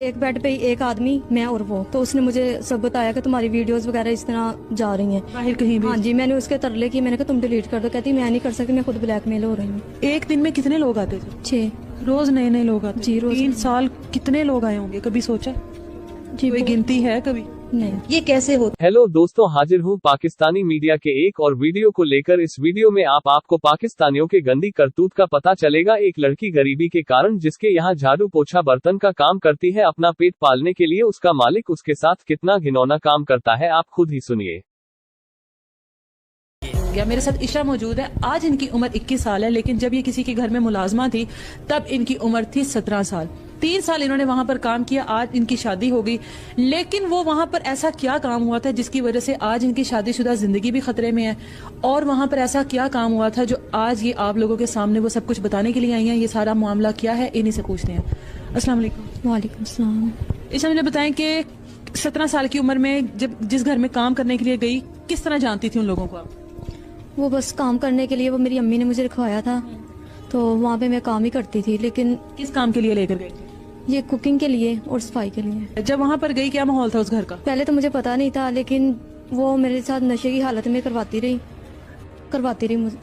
एक बेड पे एक आदमी, मैं और वो। तो उसने मुझे सब बताया कि तुम्हारी वीडियोस वगैरह इस तरह जा रही हैं बाहर कहीं भी। हाँ जी, मैंने उसके तरले की, मैंने कहा तुम डिलीट कर दो। कहती मैं नहीं कर सकती, मैं खुद ब्लैकमेल हो रही हूँ। एक दिन में कितने लोग आते थे? 6 रोज नए नए लोग आते जी, रोज 3 साल कितने लोग आए होंगे, कभी सोचा? जी, कोई गिनती है कभी? नहीं। ये कैसे होता? हेलो दोस्तों, हाजिर हूँ पाकिस्तानी मीडिया के एक और वीडियो को लेकर। इस वीडियो में आपको पाकिस्तानियों के गंदी करतूत का पता चलेगा। एक लड़की गरीबी के कारण जिसके यहाँ झाड़ू पोछा बर्तन का काम करती है, अपना पेट पालने के लिए उसका मालिक उसके साथ कितना घिनौना काम करता है, आप खुद ही सुनिए। मेरे साथ ईशा मौजूद है। आज इनकी उम्र 21 साल है, लेकिन जब ये किसी के घर में मुलाजमा थी तब इनकी उम्र थी 17 साल। 3 साल इन्होंने वहां पर काम किया। आज इनकी शादी हो गई, लेकिन वो वहां पर ऐसा क्या काम हुआ था जिसकी वजह से आज इनकी शादीशुदा जिंदगी भी खतरे में है, और वहां पर ऐसा क्या काम हुआ था जो आज ये आप लोगों के सामने वो सब कुछ बताने के लिए आई हैं। ये सारा मामला क्या है, इन्हीं से पूछते हैं। अस्सलाम वालेकुम। वालेकुम सलाम। ईशा, मुझे बताएं कि 17 साल की उम्र में जब जिस घर में काम करने के लिए गई, किस तरह जानती थी उन लोगों को आप? वो बस काम करने के लिए, वो मेरी अम्मी ने मुझे रखवाया था, तो वहाँ पे मैं काम ही करती थी। लेकिन किस काम के लिए लेकर गई थी? ये कुकिंग के लिए और सफाई के लिए। जब वहां पर गई क्या माहौल था उस घर का? पहले तो मुझे पता नहीं था, लेकिन वो मेरे साथ नशे की हालत में करवाती रही मुझे।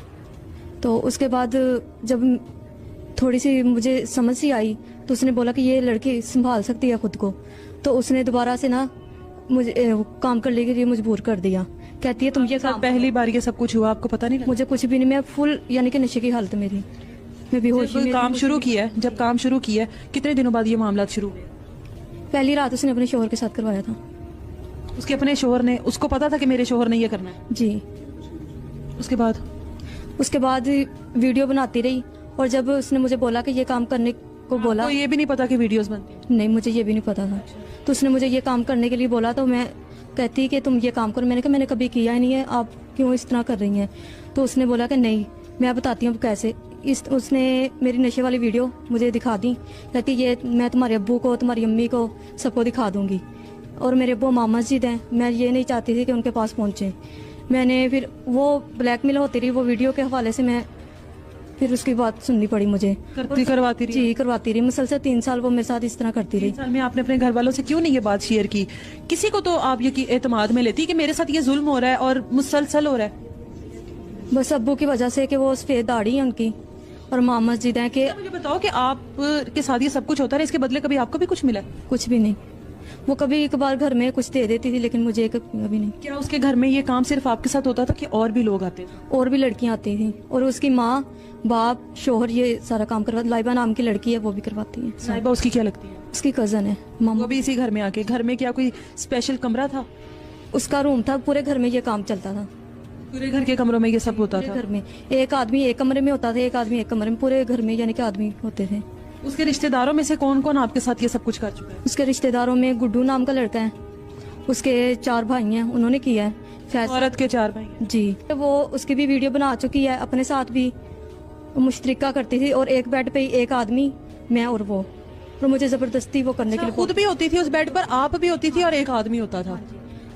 तो उसके बाद जब थोड़ी सी मुझे समझ सी आई, तो उसने बोला कि ये लड़की संभाल सकती है खुद को। तो उसने दोबारा से ना मुझे काम करने के लिए मजबूर कर दिया। कहती है तुम ये काम। पहली बार ये सब कुछ हुआ, आपको पता नहीं लगा? मुझे कुछ भी नहीं, मैं फुल यानी कि नशे की हालत में थी। मैं बेहोश जब काम शुरू किया है, जब काम शुरू किया है, कितने दिनों बाद ये मामला शुरू हुए? पहली रात उसने अपने शोहर के साथ करवाया था। उसके अपने शोहर ने, उसको पता था कि मेरे शोहर ने ये करना है? जी। उसके बाद वीडियो बनाती रही, और जब उसने मुझे बोला कि ये काम करने को बोला, तो ये भी नहीं पता कि वीडियोस बनती हैं? नहीं, मुझे ये भी नहीं पता था। तो उसने मुझे ये काम करने के लिए बोला, तो मैं कहती कि तुम ये काम करो। मैंने कहा मैंने कभी किया ही नहीं है, आप क्यों इस तरह कर रही हैं? तो उसने बोला कि नहीं, मैं बताती हूँ कैसे। उसने मेरी नशे वाली वीडियो मुझे दिखा दी। कहती ये मैं तुम्हारे अब्बू को, तुम्हारी अम्मी को, सबको दिखा दूंगी। और मेरे अब्बू मामा मस्जिद हैं, मैं ये नहीं चाहती थी कि उनके पास पहुंचे। मैंने फिर वो ब्लैकमेल होती रही, वो वीडियो के हवाले से मैं फिर उसकी बात सुननी पड़ी मुझे। करवाती रही? जी, करवाती रही। मुसलसल 3 साल वो मेरे साथ इस तरह करती रही। 3 साल में आपने अपने घर वालों से क्यों नहीं ये बात शेयर की? किसी को तो आप ये एतमाद में लेती कि मेरे साथ ये जुल्म हो रहा है और मुसलसल हो रहा है। बस अब्बू की वजह से कि वो सफेद दाढ़ी है उनकी, और माँ मस्जिद है। कि मुझे बताओ कि आप के साथ ये सब कुछ होता है, इसके बदले कभी आपको भी कुछ मिला? कुछ भी नहीं। वो कभी एक बार घर में कुछ दे देती थी, लेकिन मुझे कभी नहीं। क्या उसके घर में ये काम सिर्फ आपके साथ होता था कि और भी लोग आते थे? और भी लड़कियां आती थी, और उसकी माँ, बाप, शोहर ये सारा काम करवाती। लाइबा नाम की लड़की है, वो भी करवाती है। साहिबा उसकी क्या लगती है? उसकी कजन है मामा। वो भी इसी घर में आके? घर में क्या कोई स्पेशल कमरा था? उसका रूम था, पूरे घर में ये काम चलता था। पूरे घर के कमरों में ये सब होता था? घर में एक आदमी एक कमरे में होता था, एक आदमी एक कमरे में, पूरे घर में यानी कि आदमी होते थे। उसके रिश्तेदारों में से कौन कौन आपके साथ ये सब कुछ कर चुका है? उसके रिश्तेदारों में गुड्डू नाम का लड़का है, उसके 4 भाई हैं, उन्होंने किया है। औरत के 4 भाई हैं? जी। वो उसकी भी वीडियो बना चुकी है, अपने साथ भी मुश्तरिका करती थी। और एक बेड पे एक आदमी, मैं और वो, और मुझे जबरदस्ती वो करने के लिए। खुद भी होती थी उस बेड पर, आप भी होती थी और एक आदमी होता था?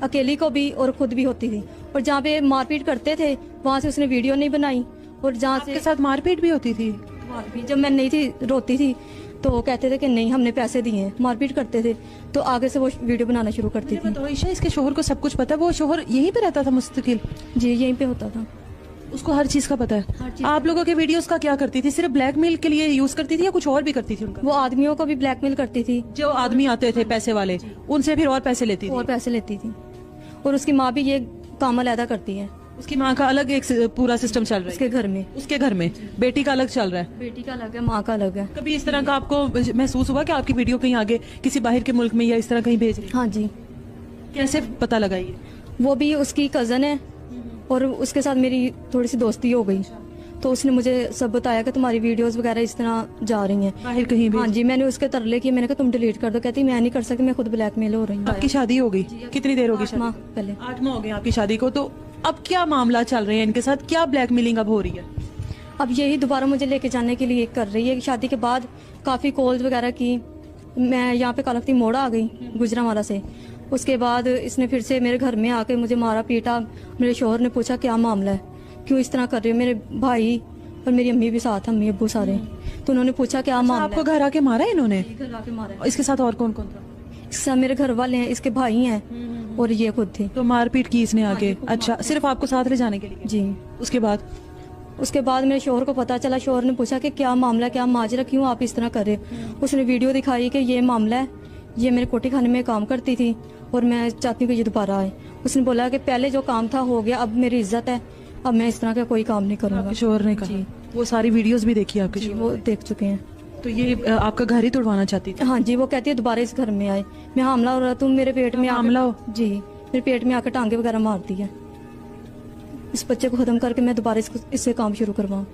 अकेली को भी और खुद भी होती थी। और जहाँ पे मारपीट करते थे वहाँ से उसने वीडियो नहीं बनाई। और जहाँ से साथ मारपीट भी होती थी? जब मैं नहीं थी, रोती थी, तो कहते थे कि नहीं हमने पैसे दिए हैं। मारपीट करते थे, तो आगे से वो वीडियो बनाना शुरू करती थी। तो ईशा, इसके शोहर को सब कुछ पता है? वो शोहर यहीं पे रहता था मुस्तकिल? जी, यहीं पे होता था। उसको हर चीज का पता है? आप लोगों के वीडियोस का क्या करती थी? सिर्फ ब्लैकमेल के लिए यूज करती थी या कुछ और भी करती थी उनका? वो आदमियों को भी ब्लैकमेल करती थी। जो आदमी आते थे पैसे वाले, उनसे फिर और पैसे लेती थी? और पैसे लेती थी। और उसकी माँ भी ये काम अलग करती है। उसकी माँ का अलग एक पूरा सिस्टम चल रहा है उसके घर में? उसके घर में बेटी का अलग चल रहा है? बेटी का अलग है, माँ का अलग है। कभी इस तरह का आपको महसूस हुआ कि आपकी वीडियो कहीं आगे किसी बाहर के मुल्क में या इस तरह कहीं भेज रही है? हाँ जी। कैसे पता लगा ये? वो भी उसकी कजन है, और उसके साथ मेरी थोड़ी सी दोस्ती हो गई, तो उसने मुझे सब बताया कि तुम्हारी वीडियोस वगैरह इस तरह जा रही हैं बाहर कहीं भी। हाँ जी, मैंने उसके तरले की, मैंने कहा तुम डिलीट कर दो। कहती मैं नहीं कर सकती, मैं खुद ब्लैकमेल हो रही हूँ। आपकी शादी हो गई? कितनी देर हो गई? 8 माह पहले। 8 माह हो गए आपकी शादी को। तो अब क्या मामला चल रहे हैं इनके साथ? क्या ब्लैकमेलिंग अब हो रही है? अब यही दोबारा मुझे लेके जाने के लिए कर रही है। शादी के बाद काफी कॉल्स वगैरह की। मैं यहाँ पे कालखती मोड़ आ गई गुजरांवाला से। उसके बाद इसने फिर से मेरे घर में आके मुझे मारा पीटा। मेरे शोहर ने पूछा क्या मामला है, क्यों इस तरह कर रहे हो? मेरे भाई और मेरी अम्मी भी साथ, अम्मी अब्बू सारे। तो उन्होंने पूछा क्या मामला आपको घर आके मारा इन्होंने? है? घर आके मारा है। इसके साथ और कौन कौन था? सब मेरे घर वाले हैं, इसके भाई हैं और ये खुद थी। तो मारपीट की इसने आगे? अच्छा, सिर्फ आपको साथ ले जाने के लिए? जी। उसके बाद? उसके बाद मेरे शोहर को पता चला, शोहर ने पूछा कि क्या मामला, क्या माजरा, क्यों आप इस तरह कर रहे हो? उसने वीडियो दिखाई कि ये मामला है, ये मेरे कोठी खाने में काम करती थी और मैं चाहती हूँ कि ये दोबारा आए। उसने बोला कि पहले जो काम था हो गया, अब मेरी इज्जत है, अब मैं इस तरह का कोई काम नहीं करूँगा। आपके शोहर ने कहा? वो सारी वीडियोस भी देखी आपके जी, शोहर? वो देख चुके हैं। तो ये आपका घर ही तोड़वाना चाहती थी? हाँ जी, वो कहती है दोबारा इस घर में आए। मैं हमला हो रहा, तुम मेरे पेट में हमला हो? जी, मेरे पेट में आकर टांगे वगैरह मारती है। इस बच्चे को खत्म करके मैं दोबारा इससे काम शुरू करवाऊँ।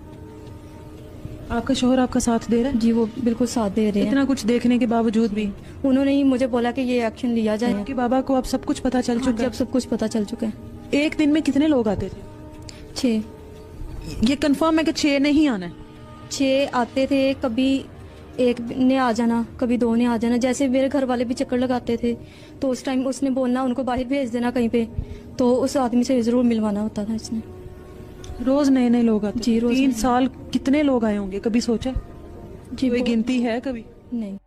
आपका शोहर आपका साथ दे रहा है? जी, वो बिल्कुल साथ दे रहे हैं। इतना कुछ देखने के बावजूद भी उन्होंने ही मुझे बोला कि ये एक्शन लिया जाए। आपके बाबा को अब सब कुछ पता चल चुका जब सब कुछ पता चल चुका है। है? एक दिन में कितने लोग आते थे? 6 ये कंफर्म है कि 6 नहीं आना है? 6 आते थे, कभी एक ने आ जाना, कभी 2 ने आ जाना। जैसे मेरे घर वाले भी चक्कर लगाते थे तो उस टाइम उसने बोलना उनको बाहर भेज देना कहीं पे, तो उस आदमी से जरूर मिलवाना होता था इसने। रोज नए नए लोग आते? जी, रोज 3 नए। साल कितने लोग आए होंगे, कभी सोचा? जी, कोई गिनती है कभी? नहीं।